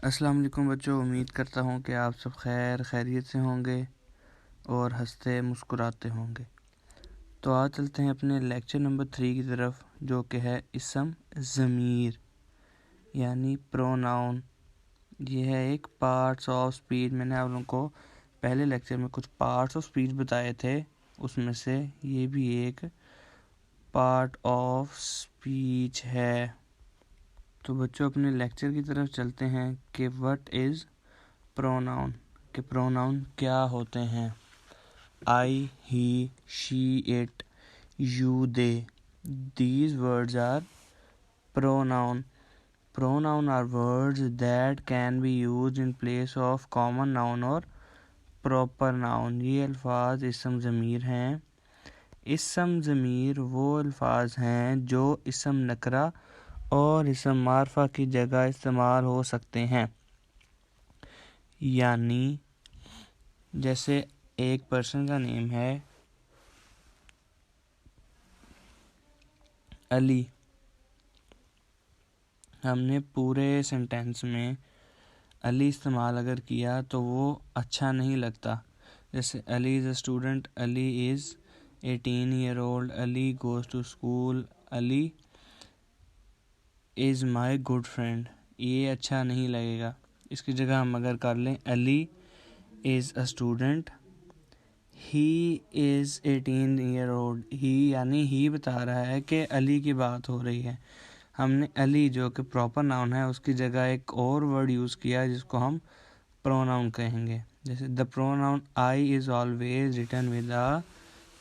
अस्सलाम वालेकुम बच्चों, उम्मीद करता हूँ कि आप सब खैरियत से होंगे और हंसते मुस्कुराते होंगे। तो आज चलते हैं अपने लेक्चर नंबर 3 की तरफ, जो कि है इसम ज़मीर यानी प्रोनाउन। ये है एक पार्ट्स ऑफ स्पीच। मैंने आप लोगों को पहले लेक्चर में कुछ पार्ट्स ऑफ स्पीच बताए थे, उसमें से ये भी एक पार्ट ऑफ स्पीच है। तो बच्चों अपने लेक्चर की तरफ चलते हैं कि व्हाट इज़ प्रोनाउन, के प्रोनाउन क्या होते हैं। I, he, she, it, you, they, these words are pronoun. Pronoun are words that can be used in place of common noun or proper noun. ये अल्फाज इसम ज़मीर हैं। इसम ज़मीर वो अल्फाज हैं जो इसम नकरा और इसम मारफा की जगह इस्तेमाल हो सकते हैं। यानी जैसे एक पर्सन का नेम है अली, हमने पूरे सेंटेंस में अली इस्तेमाल अगर किया तो वो अच्छा नहीं लगता। जैसे Ali is a student, Ali is 18 year old, Ali goes to school, Ali is my good friend, ये अच्छा नहीं लगेगा। इसकी जगह हम अगर कर लें Ali is a student, he is 18 year old, he यानी ही बता रहा है कि अली की बात हो रही है। हमने अली जो कि प्रॉपर नाउन है उसकी जगह एक और वर्ड यूज़ किया जिसको हम प्रोनाउन कहेंगे। जैसे the pronoun I is always written with a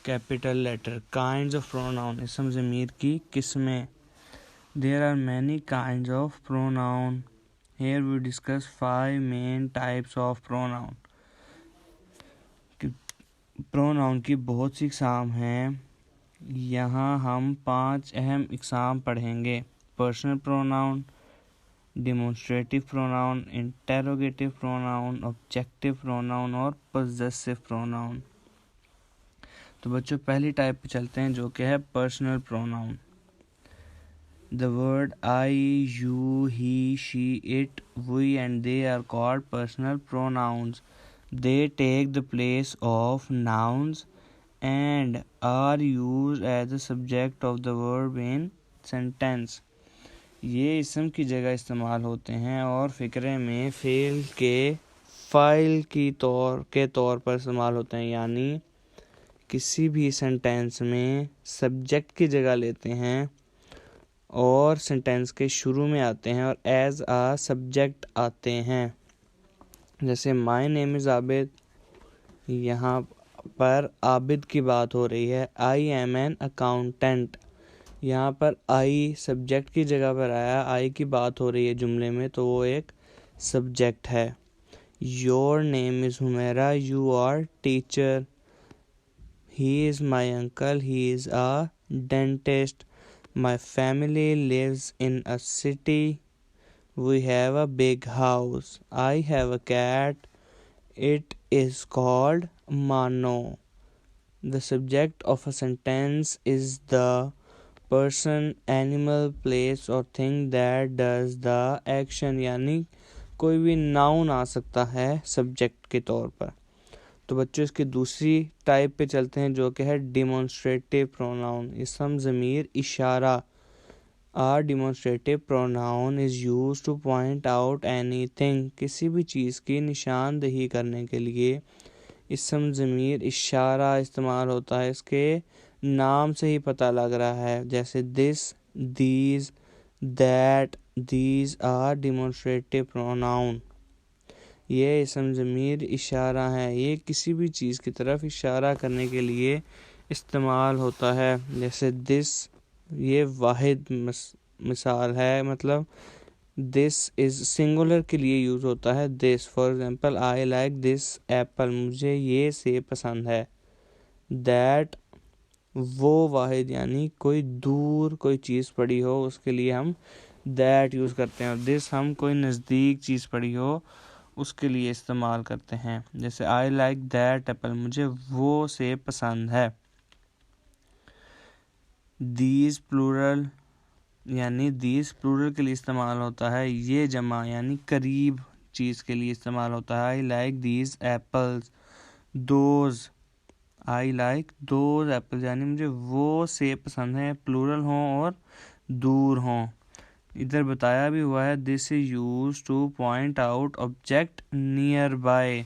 capital letter. Kinds of pronoun, इसम ज़मीर की किस्में। There are many kinds of pronoun. Here we discuss 5 main types of pronoun. Pronoun की बहुत सी इकसाम हैं। यहाँ हम 5 अहम इकसाम पढ़ेंगे। Personal pronoun, demonstrative pronoun, interrogative pronoun, objective pronoun और पॉजेसिव प्रोनाउन। तो बच्चों पहली टाइप पे चलते हैं जो कि है personal pronoun. The word I, you, he, she, it, we and they are called personal pronouns. They take the place of nouns and are used as the subject of the verb in sentence. ये इसम की जगह इस्तेमाल होते हैं और फ़िक्रे में fail के फ़ाइल की तौर पर इस्तेमाल होते हैं। यानी किसी भी सेंटेंस में सब्जेक्ट की जगह लेते हैं और सेंटेंस के शुरू में आते हैं और एज आ सब्जेक्ट आते हैं। जैसे माय नेम इज़ आबिद, यहाँ पर आबिद की बात हो रही है। आई एम एन अकाउंटेंट, यहाँ पर आई सब्जेक्ट की जगह पर आया, आई की बात हो रही है जुमले में तो वो एक सब्जेक्ट है। Your name is Humaira, you are teacher. He is my uncle, he is a dentist. My family lives in a city, we have a big house. I have a cat, it is called Mano. The subject of a sentence is the person, animal, place or thing that does the action. यानी कोई भी noun आ सकता है subject के तौर पर। तो बच्चों इसकी दूसरी टाइप पे चलते हैं जो कि है डिमॉन्स्ट्रेटिव प्रोनाउन। इसम ज़मीर इशारा। A demonstrative pronoun is used to point out anything. किसी भी चीज़ की निशानदेही करने के लिए इसम ज़मीर इशारा इस्तेमाल होता है। इसके नाम से ही पता लग रहा है। जैसे this, these, that, these are demonstrative pronoun. ये इसम ज़मीर इशारा है, ये किसी भी चीज़ की तरफ इशारा करने के लिए इस्तेमाल होता है। जैसे दिस, ये वाहिद मिसाल है, मतलब दिस इज़ सिंगुलर के लिए यूज़ होता है this. For example I like this Apple, मुझे ये सेब पसंद है। दैट वो वाहिद यानी कोई दूर कोई चीज़ पड़ी हो उसके लिए हम दैट यूज़ करते हैं। और दिस हम कोई नज़दीक चीज़ पड़ी हो उसके लिए इस्तेमाल करते हैं। जैसे आई लाइक दैट एप्पल, मुझे वो सेब पसंद है। दीज प्लूरल यानी दीज प्लूरल के लिए इस्तेमाल होता है। ये जमा यानी करीब चीज़ के लिए इस्तेमाल होता है। I like these apples, those, I like those apples यानी मुझे वो सेब पसंद है, प्लूरल हों और दूर हों। इधर बताया भी हुआ है this is use two point out object near by,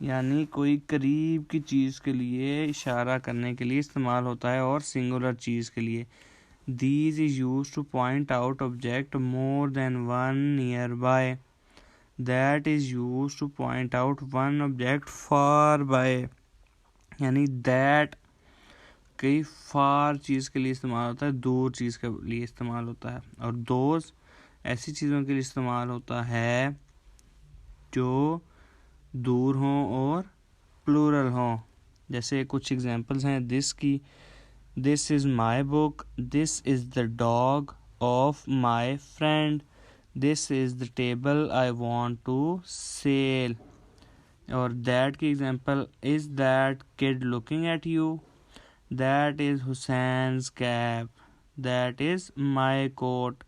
यानी कोई करीब की चीज़ के लिए इशारा करने के लिए इस्तेमाल होता है और सिंगुलर चीज़ के लिए। These is used to point out object more than one nearby. That is used to point out one object far by, यानी that कई far चीज़ के लिए इस्तेमाल होता है, दूर चीज़ के लिए इस्तेमाल होता है। और those ऐसी चीज़ों के लिए इस्तेमाल होता है जो दूर हों और प्लूरल हों। जैसे कुछ एग्जांपल्स हैं दिस की, This is my book. This is the dog of my friend. This is the table I want to sail. और that की example, is that kid looking at you? That is Hussein's cap. That is my coat.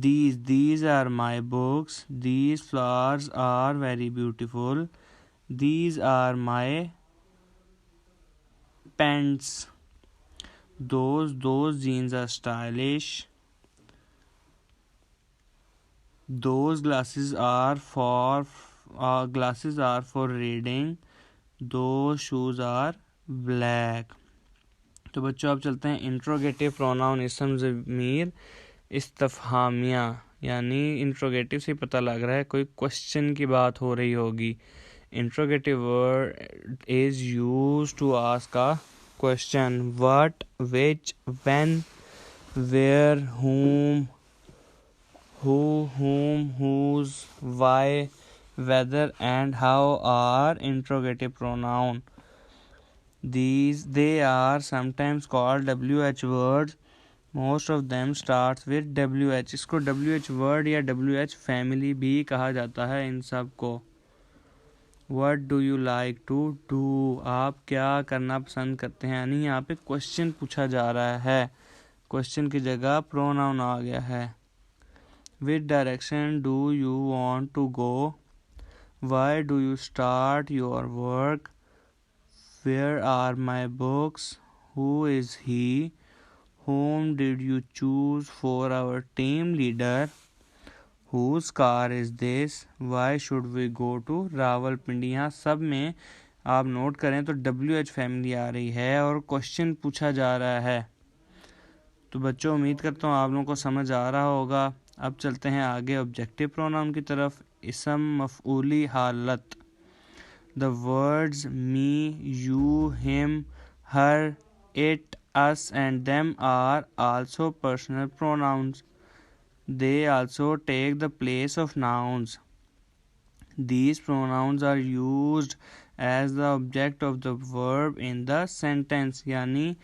These are my books. These flowers are very beautiful. These are my pants. Those jeans are stylish. Those glasses are for reading. Those shoes are black. तो बच्चों अब चलते हैं interrogative pronoun इसम ज़मीर इस्तफहामिया, यानी interrogative से पता लग रहा है कोई क्वेश्चन की बात हो रही होगी। Interrogative word is used to ask a question, what, which, when, where, whom, who, whom, whose, why, whether and how are interrogative pronoun. They are sometimes called WH words. Most of them starts with WH. इसको WH word या WH family भी कहा जाता है इन सब को। What do you like to do? आप क्या करना पसंद करते हैं, यानी यहाँ पे क्वेश्चन पूछा जा रहा है, क्वेश्चन की जगह प्रोनाउन आ गया है। Which direction do you want to go? Why do you start your work? Where are my books? Who is he? Whom did you choose for our team leader? Whose car is this? Why should we go to Rawalpindi. यहाँ सब में आप note करें तो WH family आ रही है और question पूछा जा रहा है। तो बच्चों उम्मीद करता हूँ आप लोगों को समझ आ रहा होगा। अब चलते हैं आगे ऑब्जेक्टिव प्रोनाउन की तरफ। इसम मफऊली हालत। The words me, you, him, her, it, us and them are also personal pronouns. They also take the place of nouns. These pronouns are used as the object of the verb in the sentence, यानी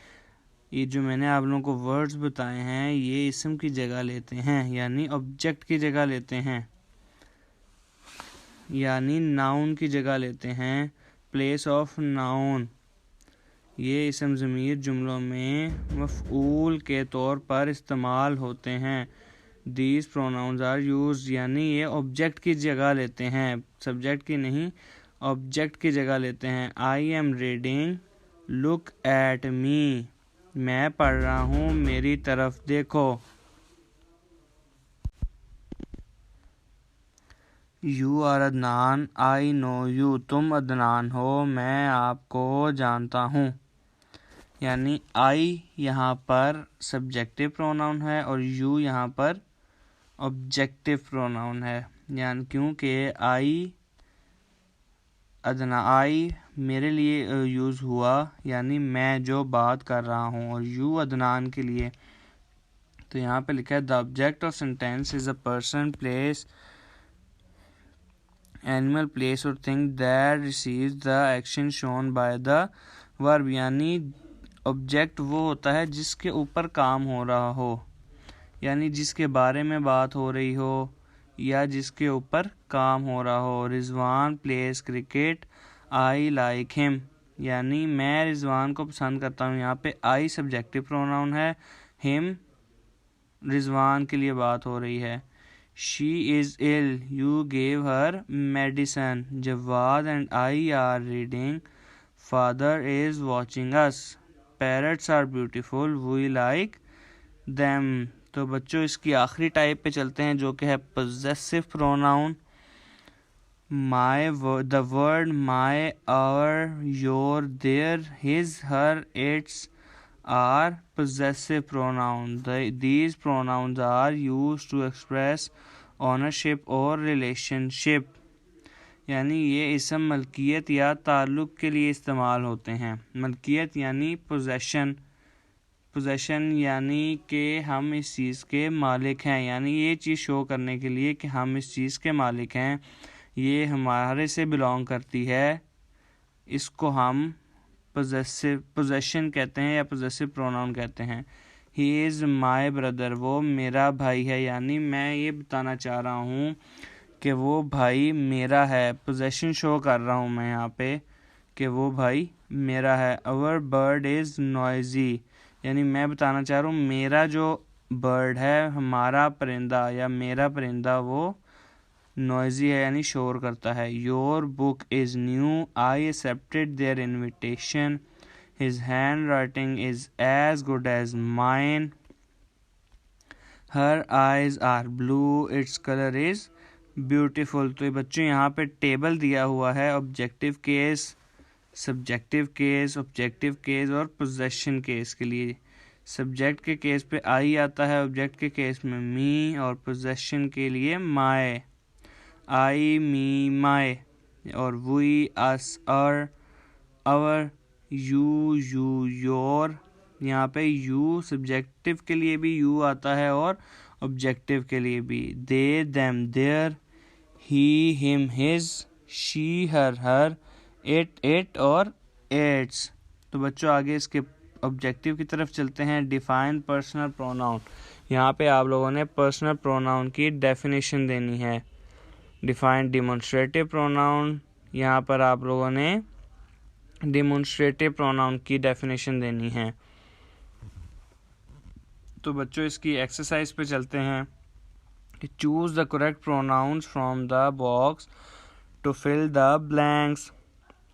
ये जो मैंने आप लोगों को words बताए हैं ये इसम की जगह लेते हैं, यानी ऑब्जेक्ट की जगह लेते हैं, यानी नाउन की जगह लेते हैं, प्लेस ऑफ नाउन। ये इसम ज़मीर जुमलों में मफ़ऊल के तौर पर इस्तेमाल होते हैं। These pronouns are used, यानी ये ऑब्जेक्ट की जगह लेते हैं, सब्जेक्ट की नहीं, ऑब्जेक्ट की जगह लेते हैं। I am reading, look at me, मैं पढ़ रहा हूँ, मेरी तरफ देखो। You are Adnan, I know you, तुम अदनान हो, मैं आपको जानता हूँ। यानी I यहाँ पर सब्जेक्टिव प्रोनाउन है और you यहाँ पर ऑब्जेक्टिव प्रोनाउन है, यानी क्योंकि आई मेरे लिए यूज़ हुआ, यानी मैं जो बात कर रहा हूँ, और यू अदनान के लिए। तो यहाँ पे लिखा है the object of sentence is a person, place, animal, place और thing that receives the action shown by the verb, यानी ऑब्जेक्ट वो होता है जिसके ऊपर काम हो रहा हो, यानी जिसके बारे में बात हो रही हो या जिसके ऊपर काम हो रहा हो। Rizwan place cricket, I like him, यानी मैं रिजवान को पसंद करता हूँ। यहाँ पे आई सब्जेक्टिव प्रोनाउन है, हिम रिजवान के लिए बात हो रही है। She is ill. You gave her medicine. Jawad and I are reading. Father is watching us. Parrots are beautiful. We like them. तो बच्चों इसकी आखिरी टाइप पे चलते हैं जो कि है possessive pronoun. My, the word my, our, your, their, his, her, its are possessive pronouns. These pronouns are used to express ownership or relationship. यानी ये इसम मलकियत या ताल्लुक़ के लिए इस्तेमाल होते हैं. मलकियत यानी पोजेशन. पोजेशन यानी कि हम इस चीज़ के मालिक हैं. यानी ये चीज़ शो करने के लिए कि हम इस चीज़ के मालिक हैं, ये हमारे से बिलोंग करती है, इसको हम पोजेशन कहते हैं या पोजेसिव प्रोनाउन कहते हैं. ही इज़ माई ब्रदर. वो मेरा भाई है. यानी मैं ये बताना चाह रहा हूँ कि वो भाई मेरा है. पोजेशन शो कर रहा हूँ मैं यहाँ पे कि वो भाई मेरा है. Our bird is noisy. यानी मैं बताना चाह रहा हूँ मेरा जो बर्ड है, हमारा परिंदा या मेरा परिंदा वो नॉइजी है यानी शोर करता है. Your book is new. I accepted their invitation. His hand writing is as good as mine. Her eyes are blue. Its colour is beautiful. तो ये बच्चों यहाँ पे टेबल दिया हुआ है objective case, subjective case, objective case और possession case के लिए. सब्जेक्ट के केस पे आई आता है, ऑब्जेक्ट के केस में मी और पोजेशन के लिए माय. I, me, my. और we, us, our, you, your. यहाँ पे यू सब्जेक्टिव के लिए भी यू आता है और ऑब्जेक्टिव के लिए भी. They, them, their. He, him, his. She, her. It और इट्स. तो बच्चों आगे इसके ऑब्जेक्टिव की तरफ चलते हैं. Define personal pronoun. यहाँ पे आप लोगों ने पर्सनल प्रोनाउन की डेफिनेशन देनी है. Define demonstrative pronoun. यहाँ पर आप लोगों ने डिमॉन्स्ट्रेटिव प्रोनाउन की डेफिनेशन देनी है. तो बच्चों इसकी एक्सरसाइज पे चलते हैं कि choose the correct pronouns from the box to fill the blanks.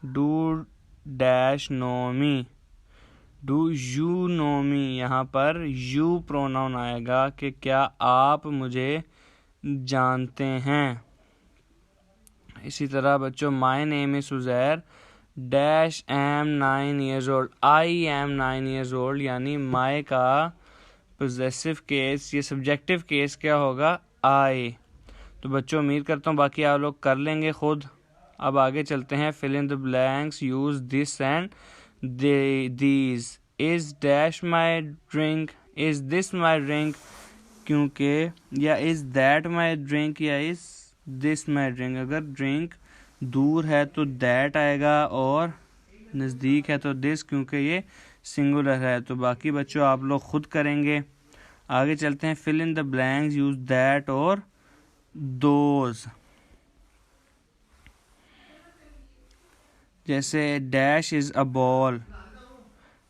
Do dash know me. Do you know me. यहाँ पर यू प्रोनाउन आएगा कि क्या आप मुझे जानते हैं. इसी तरह बच्चों my name is Uzair. Dash am 9 years old. I am 9 years old. यानी माई का पोजेसिव केस, ये सब्जेक्टिव केस क्या होगा, आई. तो बच्चों उम्मीद करता हूँ बाकी आप लोग कर लेंगे खुद. अब आगे चलते हैं. Fill in the blanks. Use this and these. Is dash my drink. Is this my drink. क्योंकि या इज़ दैट माई ड्रिंक या इज़ दिस माई ड्रिंक. अगर ड्रिंक दूर है तो दैट आएगा और नज़दीक है तो दिस, क्योंकि ये सिंगुलर है. तो बाकी बच्चों आप लोग खुद करेंगे. आगे चलते हैं. Fill in the blanks. Use that और दोज. जैसे dash is a ball.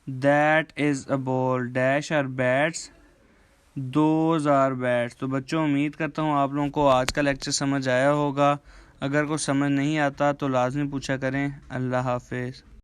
That is a ball. Dash are bats. Those are bats. तो बच्चों उम्मीद करता हूँ आप लोगों को आज का लेक्चर समझ आया होगा. अगर कुछ समझ नहीं आता तो लाजमी पूछा करें. अल्लाह हाफिज़.